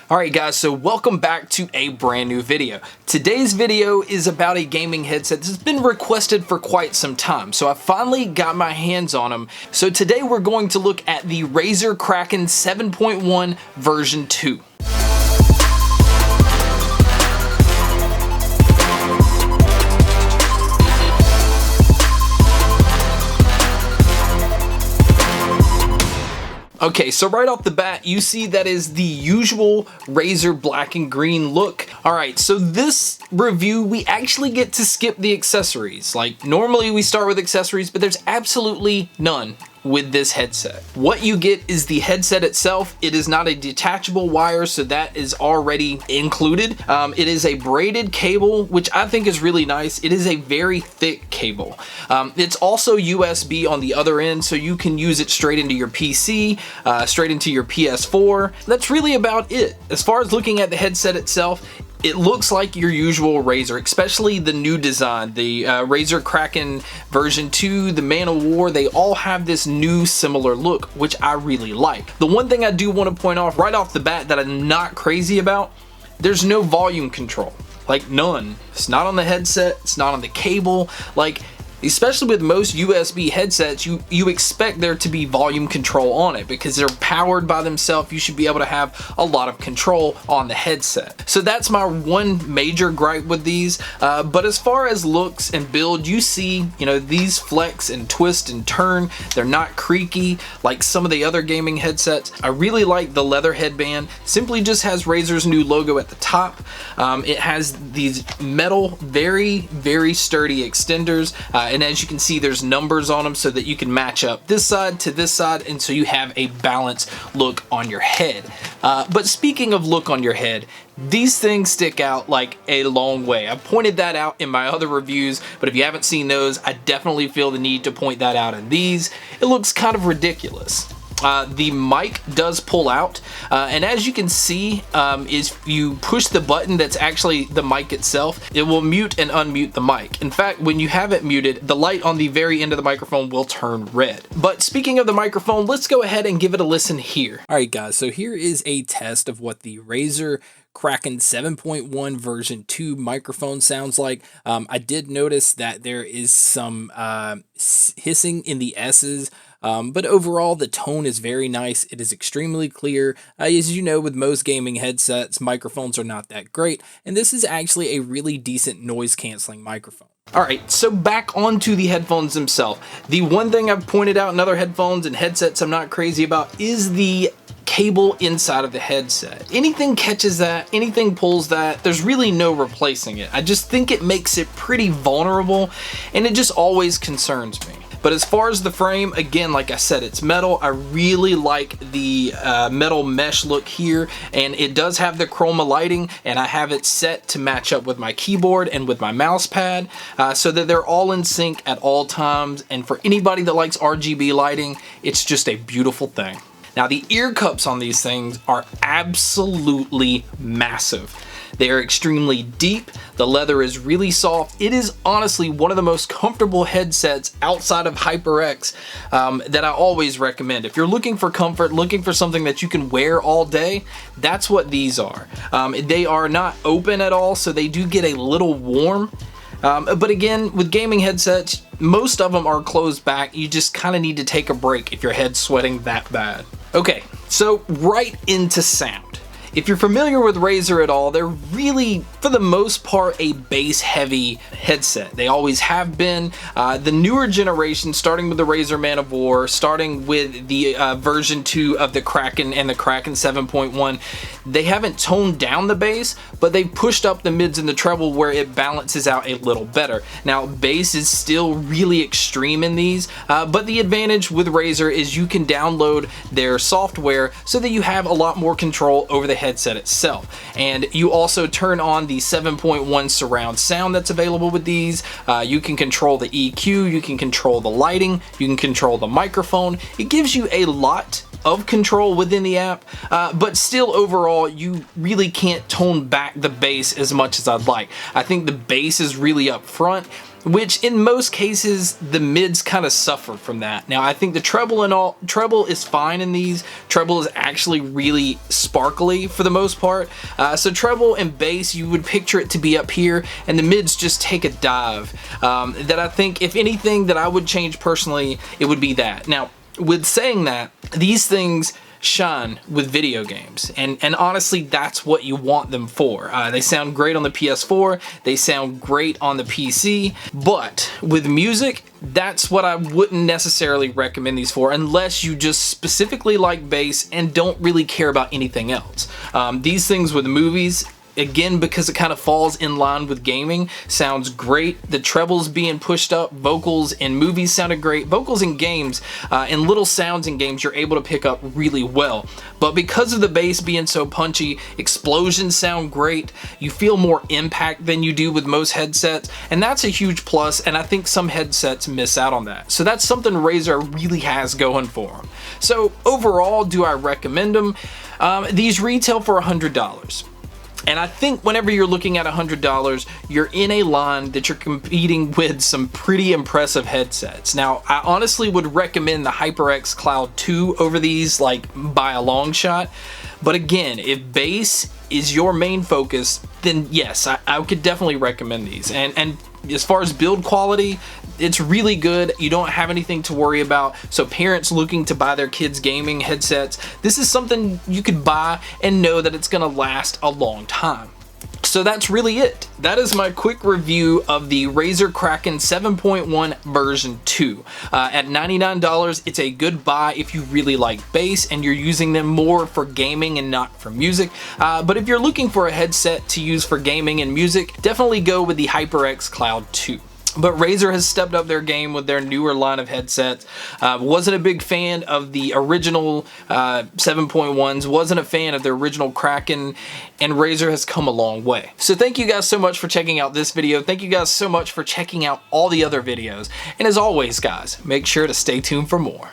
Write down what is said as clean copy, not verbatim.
Alright guys, so welcome back to a brand new video. Today's video is about a gaming headset that's been requested for quite some time, so I finally got my hands on them. So today we're going to look at the Razer Kraken 7.1 version 2. Okay, so right off the bat, you see that is the usual Razer black and green look. Alright, so this review, we actually get to skip the accessories. Like, normally we start with accessories, but there's absolutely none with this headset. What you get is the headset itself. It is not a detachable wire, so that is already included. It is a braided cable, which I think is really nice. It is a very thick cable. It's also USB on the other end, so you can use it straight into your PC, straight into your PS4. That's really about it. As far as looking at the headset itself, it looks like your usual Razer, especially the new design. The Razer Kraken version 2, the Man of War, they all have this new similar look, which I really like. The one thing I do want to point off right off the bat that I'm not crazy about, there's no volume control. Like, none. It's not on the headset, it's not on the cable. Like, especially with most USB headsets, you expect there to be volume control on it because they're powered by themselves. You should be able to have a lot of control on the headset. So that's my one major gripe with these. But as far as looks and build, you see, these flex and twist and turn. They're not creaky like some of the other gaming headsets. I really like the leather headband. Simply just has Razer's new logo at the top. It has these metal, very, very sturdy extenders. And as you can see, there's numbers on them so that you can match up this side to this side, and so you have a balanced look on your head. But speaking of look on your head, these things stick out like a long way. I pointed that out in my other reviews, but if you haven't seen those, I definitely feel the need to point that out in these. It looks kind of ridiculous. The mic does pull out, and as you can see, if you push the button that's actually the mic itself, it will mute and unmute the mic. In fact, when you have it muted, the light on the very end of the microphone will turn red. But speaking of the microphone, let's go ahead and give it a listen here. Alright guys, so here is a test of what the Razer Kraken 7.1 version 2 microphone sounds like. I did notice that there is some hissing in the S's, but overall the tone is very nice. It is extremely clear. As you know, with most gaming headsets, microphones are not that great, and this is actually a really decent noise canceling microphone. Alright, so back onto the headphones themselves. The one thing I've pointed out in other headphones and headsets I'm not crazy about is the cable inside of the headset. Anything catches that, anything pulls that, there's really no replacing it. I just think it makes it pretty vulnerable, and it just always concerns me. But as far as the frame, again, like I said, it's metal. I really like the metal mesh look here, and it does have the chroma lighting, and I have it set to match up with my keyboard and with my mouse pad, so that they're all in sync at all times. And for anybody that likes RGB lighting, it's just a beautiful thing. Now, the ear cups on these things are absolutely massive. They are extremely deep. The leather is really soft. It is honestly one of the most comfortable headsets outside of HyperX that I always recommend. If you're looking for comfort, looking for something that you can wear all day, that's what these are. They are not open at all, so they do get a little warm. But again, with gaming headsets, most of them are closed back. You just kind of need to take a break if your head's sweating that bad. Okay, so right into sound. If you're familiar with Razer at all, they're really, for the most part, a bass-heavy headset. They always have been. The newer generation, starting with the Razer Man of War, starting with the version 2 of the Kraken and the Kraken 7.1, they haven't toned down the bass, but they've pushed up the mids and the treble where it balances out a little better. Now, bass is still really extreme in these, but the advantage with Razer is you can download their software so that you have a lot more control over the headset itself. And you also turn on the 7.1 surround sound that's available with these. You can control the EQ, you can control the lighting, you can control the microphone. It gives you a lot of control within the app, but still overall you really can't tone back the bass as much as I'd like. I think the bass is really up front. which in most cases the mids kind of suffer from that. Now I think the treble is fine in these. Treble is actually really sparkly for the most part. So treble and bass, you would picture it to be up here, and the mids just take a dive. That I think, if anything that I would change personally, it would be that. Now, with saying that, these things shine with video games, and honestly that's what you want them for. They sound great on the PS4, they sound great on the PC, but with music, that's what I wouldn't necessarily recommend these for, unless you just specifically like bass and don't really care about anything else. These things with movies, again, because it kind of falls in line with gaming, sounds great. The trebles being pushed up, vocals in movies sounded great. Vocals in games and little sounds in games you're able to pick up really well. But because of the bass being so punchy, explosions sound great. You feel more impact than you do with most headsets, and that's a huge plus, and I think some headsets miss out on that. So that's something Razer really has going for them. So overall, do I recommend them? These retail for $100. And I think whenever you're looking at $100, you're in a line that you're competing with some pretty impressive headsets. Now, I honestly would recommend the HyperX Cloud 2 over these, like, by a long shot. But again, if bass is your main focus, then yes, I could definitely recommend these. And as far as build quality, it's really good. You don't have anything to worry about. So parents looking to buy their kids gaming headsets, this is something you could buy and know that it's gonna last a long time. So that's really it. That is my quick review of the Razer Kraken 7.1 version 2. At $99, it's a good buy if you really like bass and you're using them more for gaming and not for music. But if you're looking for a headset to use for gaming and music, definitely go with the HyperX Cloud 2. But Razer has stepped up their game with their newer line of headsets. Wasn't a big fan of the original 7.1s, wasn't a fan of the original Kraken, and Razer has come a long way. So thank you guys so much for checking out this video. Thank you guys so much for checking out all the other videos. And as always, guys, make sure to stay tuned for more.